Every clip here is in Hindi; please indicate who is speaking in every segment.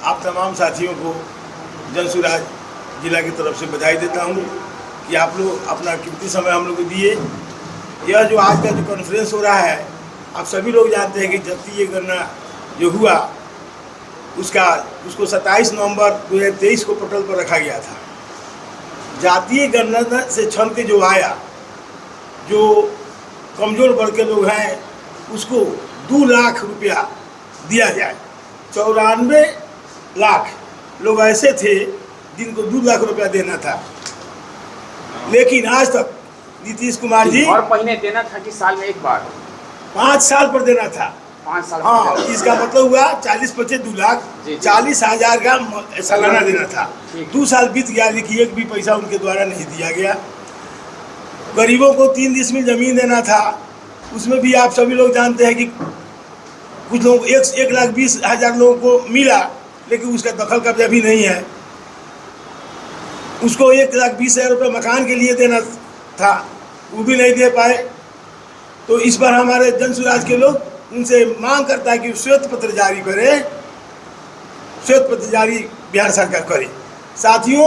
Speaker 1: आप तमाम साथियों को जनसुराज जिला की तरफ से बधाई देता हूँ कि आप लोग अपना कीमती समय हम लोग को दिए। यह जो आज का जो कॉन्फ्रेंस हो रहा है, आप सभी लोग जानते हैं कि जातीय गणना जो हुआ उसको 27 नवंबर 2023 को पोर्टल पर रखा गया था। जातीय गणना से छन के जो आया, जो कमज़ोर वर्ग के लोग हैं उसको 2 लाख रुपया दिया जाए। 94 लाख लोग ऐसे थे जिनको 2 लाख रुपया देना था, लेकिन आज तक नीतीश कुमार जी
Speaker 2: हर महीने देना था कि साल में एक बार?
Speaker 1: 5 साल पर देना था।
Speaker 2: 5 साल।
Speaker 1: हाँ, इसका मतलब हुआ 40-25 2 लाख 40,000 का सालाना देना था। 2 साल बीत गया, लेकिन एक भी पैसा उनके द्वारा नहीं दिया गया। गरीबों को 3 डिसमिल जमीन देना था, उसमें भी आप सभी लोग जानते हैं कि कुछ लोग 1,20,000 लोगों को मिला, लेकिन उसका दखल कब्जा भी नहीं है। उसको 1,20,000 रुपये मकान के लिए देना था, वो भी नहीं दे पाए। तो इस पर हमारे जनसुराज के लोग उनसे मांग करता है कि श्वेत पत्र जारी करे, श्वेत पत्र जारी बिहार सरकार करे। साथियों,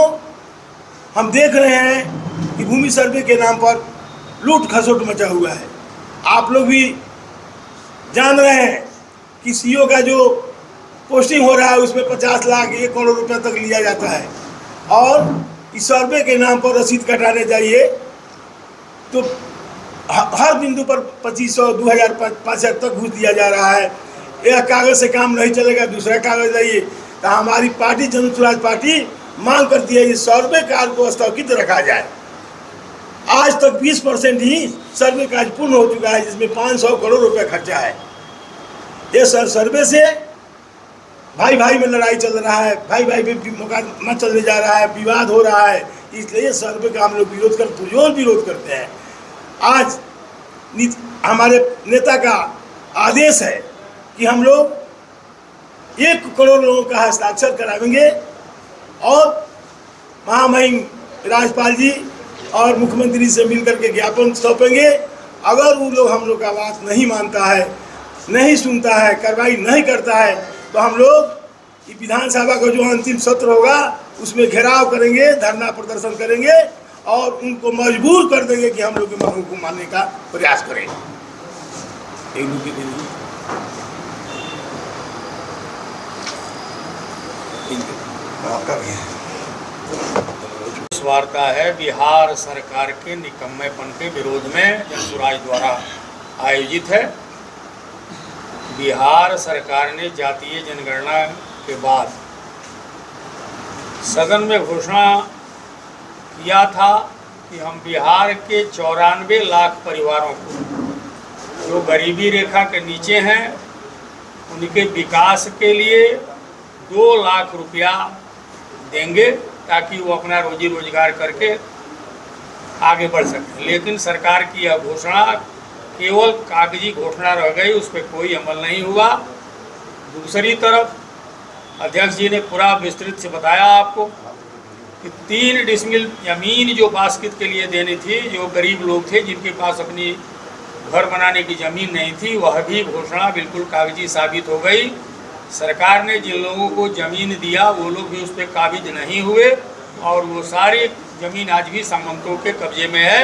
Speaker 1: हम देख रहे हैं कि भूमि सर्वे के नाम पर लूट खसोट मचा हुआ है। आप लोग भी जान रहे हैं कि सीओ का जो पोस्टिंग हो रहा है उसमें 50 लाख 1 करोड़ रुपये तक लिया जाता है, और इस सर्वे के नाम पर रसीद कटाने जाइए तो हर बिंदु पर 2500, 2000, 5,000 तक घूस दिया जा रहा है। यह कागज़ से काम नहीं चलेगा, दूसरा कागज़ लाइए। तो हमारी पार्टी जनसुराज पार्टी मांग करती है इस सर्वे कार्य को स्थगित रखा जाए। आज तक 20% ही सर्वे कार्य पूर्ण हो चुका है, जिसमें 500 करोड़ रुपये खर्चा है। ये सर्वे से भाई भाई में लड़ाई चल रहा है, भाई भाई पे मुकदमा चलने जा रहा है, विवाद हो रहा है। इसलिए सर्वे का हम लोग पुरजोर विरोध करते हैं। आज हमारे नेता का आदेश है कि हम लोग 1 करोड़ लोगों का हस्ताक्षर कराएंगे और महामहिम राज्यपाल जी और मुख्यमंत्री से मिलकर के ज्ञापन सौंपेंगे। अगर वो लोग हम लोग का बात नहीं मानता है, नहीं सुनता है, कार्रवाई नहीं करता है, तो हम लोग विधानसभा का जो अंतिम सत्र होगा उसमें घेराव करेंगे, धरना प्रदर्शन करेंगे और उनको मजबूर कर देंगे कि हम लोग की मांगों को मानने का प्रयास करें।
Speaker 3: इस वार्ता है बिहार सरकार के निकम्मेपन के विरोध में जनसुराज द्वारा आयोजित है। बिहार सरकार ने जातीय जनगणना के बाद सदन में घोषणा किया था कि हम बिहार के 94 लाख परिवारों को जो गरीबी रेखा के नीचे हैं उनके विकास के लिए 2 लाख रुपया देंगे ताकि वो अपना रोजी रोजगार करके आगे बढ़ सकें। लेकिन सरकार की यह घोषणा केवल कागजी घोषणा रह गई, उस पर कोई अमल नहीं हुआ। दूसरी तरफ अध्यक्ष जी ने पूरा विस्तृत से बताया आपको कि 3 डिसमिल जमीन जो बास्केट के लिए देनी थी, जो गरीब लोग थे जिनके पास अपनी घर बनाने की ज़मीन नहीं थी, वह भी घोषणा बिल्कुल कागजी साबित हो गई। सरकार ने जिन लोगों को ज़मीन दिया वो लोग भी उस पर काबिज नहीं हुए और वो सारी ज़मीन आज भी सामंतों के कब्जे में है।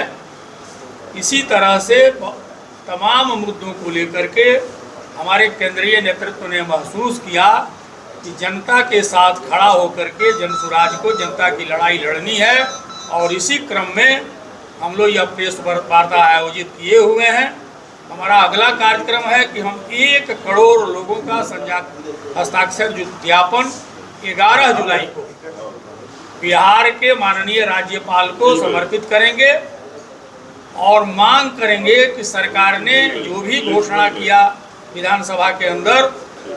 Speaker 3: इसी तरह से तमाम मुद्दों को लेकर के हमारे केंद्रीय नेतृत्व ने महसूस किया कि जनता के साथ खड़ा होकर के जनसुराज को जनता की लड़ाई लड़नी है, और इसी क्रम में हम लोग यह प्रेस वार्ता आयोजित किए हुए हैं। हमारा अगला कार्यक्रम है कि हम 1 करोड़ लोगों का हस्ताक्षर ज्ञापन 11 जुलाई को बिहार के माननीय राज्यपाल को समर्पित करेंगे और मांग करेंगे कि सरकार ने जो भी घोषणा किया विधानसभा के अंदर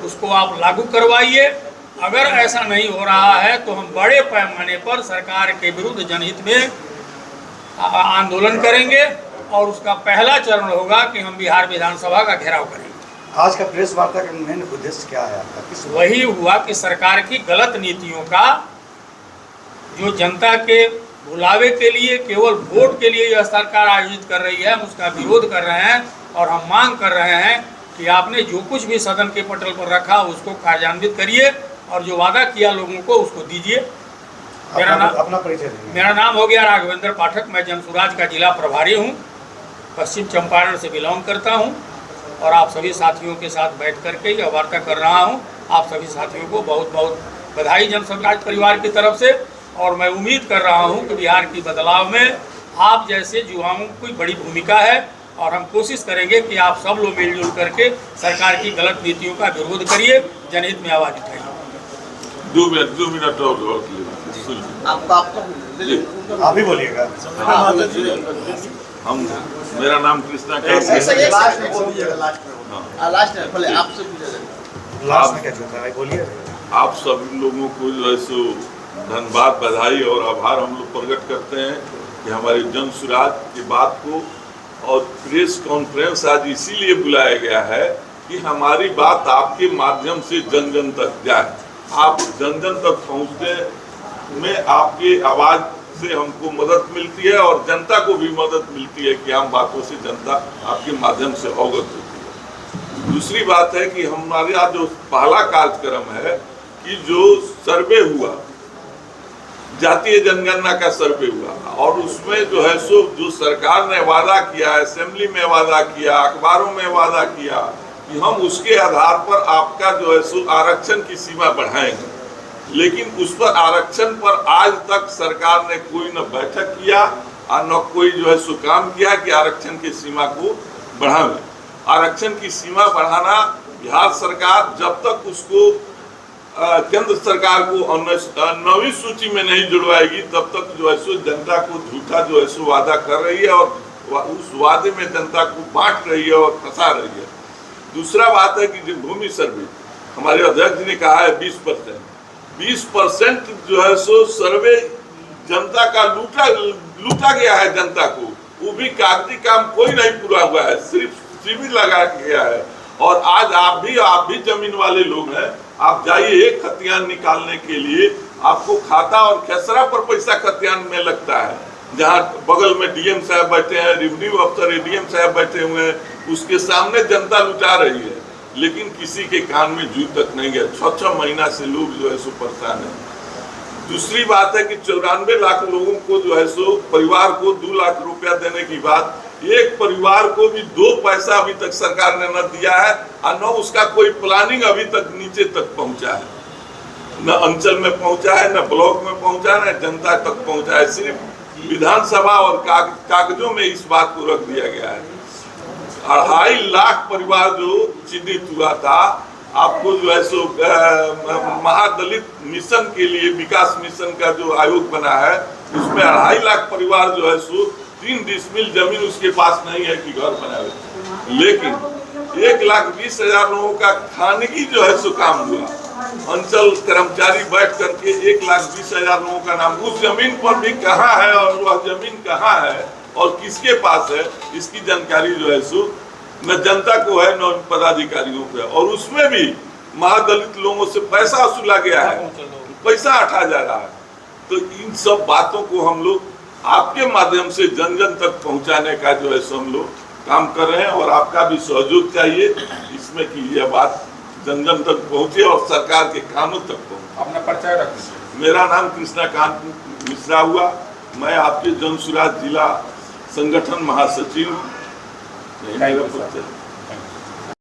Speaker 3: उसको आप लागू करवाइए। अगर ऐसा नहीं हो रहा है तो हम बड़े पैमाने पर सरकार के विरुद्ध जनहित में आंदोलन करेंगे और उसका पहला चरण होगा कि हम बिहार विधानसभा का घेराव करेंगे।
Speaker 4: आज का प्रेस वार्ता का मेन उद्देश्य क्या है आपका?
Speaker 3: वही हुआ कि सरकार की गलत नीतियों का जो जनता के बुलावे के लिए, केवल वोट के लिए यह सरकार आयोजित कर रही है, हम उसका विरोध कर रहे हैं और हम मांग कर रहे हैं कि आपने जो कुछ भी सदन के पटल पर रखा उसको कार्यान्वित करिए और जो वादा किया लोगों को उसको दीजिए।
Speaker 4: अपना परिचय दीजिए।
Speaker 3: मेरा नाम हो गया राघवेंद्र पाठक। मैं जनसुराज का जिला प्रभारी हूँ, पश्चिम चंपारण से बिलोंग करता हूँ और आप सभी साथियों के साथ बैठ करके यह वार्ता कर रहा हूँ। आप सभी साथियों को बहुत बहुत बधाई जनसुराज परिवार की तरफ से। और मैं उम्मीद कर रहा हूँ कि बिहार की बदलाव में आप जैसे युवाओं की बड़ी भूमिका है और हम कोशिश करेंगे कि आप सब लोग मिलजुल करके सरकार की गलत नीतियों का विरोध करिए, जनहित में आवाज़ उठाइए।
Speaker 5: 2 मिनट और
Speaker 4: आप ही बोलिएगा।
Speaker 5: हम मेरा नाम कृष्णा
Speaker 4: लास्ट में क्या चलता है बोलिए।
Speaker 5: आप सभी लोगों को जो है सो धन्यवाद, बधाई और आभार हम लोग प्रकट करते हैं कि हमारे जनसुराज की बात को और प्रेस कॉन्फ्रेंस आज इसीलिए बुलाया गया है कि हमारी बात आपके माध्यम से जन जन तक जाए। आप जन जन तक पहुँचने में आपके आवाज़ से हमको मदद मिलती है और जनता को भी मदद मिलती है कि आम बातों से जनता आपके माध्यम से अवगत होती है। दूसरी बात है कि हमारे यहाँ जो पहला कार्यक्रम है कि जो सर्वे हुआ, जातीय जनगणना का सर्वे हुआ और उसमें जो है सो जो सरकार ने वादा किया, असेंबली में वादा किया, अखबारों में वादा किया कि हम उसके आधार पर आपका जो है सो आरक्षण की सीमा बढ़ाएंगे, लेकिन उस पर आरक्षण पर आज तक सरकार ने कोई न बैठक किया और न कोई जो है सो काम किया कि आरक्षण की सीमा को बढ़ावे। आरक्षण की सीमा बढ़ाना बिहार सरकार जब तक उसको केंद्र सरकार को 9वीं सूची में नहीं जुड़वाएगी तब तक जो है सो जनता को झूठा जो है सो वादा कर रही है और उस वादे में जनता को बांट रही है और फंसा रही है। दूसरा बात है कि जो भूमि सर्वे हमारे अध्यक्ष ने कहा है 20% जो है सो सर्वे जनता का लूटा गया है जनता को, वो भी कागजी काम कोई नहीं पूरा हुआ है, सिर्फ शिविर लगाया गया है। और आज आप भी जमीन वाले लोग हैं, आप जाइए एक खतियान निकालने के लिए आपको खाता और खेसरा पर पैसा खतियान में लगता है, जहाँ बगल में डीएम साहब बैठे हैं, रेवेन्यू अफसर एडीएम साहब बैठे हुए हैं, उसके सामने जनता लुटा रही है, लेकिन किसी के कान में जू तक नहीं गया। 6 महीना से लोग जो है सो परेशान है। दूसरी बात है कि 94 लाख लोगों को जो है सो परिवार को 2 लाख रुपया देने की बात, एक परिवार को भी 2 पैसा अभी तक सरकार ने न दिया है और न उसका कोई प्लानिंग अभी तक नीचे तक पहुंचा है, न अंचल में पहुंचा है, न ब्लॉक में पहुंचा है, न जनता तक पहुंचा है। सिर्फ विधानसभा और कागजों में इस बात को रख दिया गया है। 2.5 लाख परिवार जो चिन्हित हुआ था, आपको जो है सो महादलित मिशन के लिए विकास मिशन का जो आयोग बना है उसमें 2.5 लाख परिवार जो है सो 3 डिसमिल जमीन उसके पास नहीं है कि घर बनाए, लेकिन 1,20,000 लोगों का खानगी जो है सो काम हुआ। अंचल कर्मचारी बैठ करके 1,20,000 लोगों का नाम, उस जमीन पर भी कहाँ है और वह जमीन कहाँ है और किसके पास है, इसकी जानकारी जो है सो न जनता को है न पदाधिकारियों को है। और उसमें भी महादलित लोगों से पैसा वसूला गया है, पैसा हटा जा रहा है। तो इन सब बातों को हम लोग आपके माध्यम से जन जन तक पहुंचाने का जो है सो हम लोग काम कर रहे हैं और आपका भी सहयोग चाहिए इसमें कि यह बात जन जन तक पहुंचे और सरकार के कानों तक पहुंचे।
Speaker 2: अपना परिचय रख दीजिए।
Speaker 5: मेरा नाम कृष्णाकांत मिश्रा हुआ, मैं आपके जनसुराज जिला संगठन महासचिव हूँ।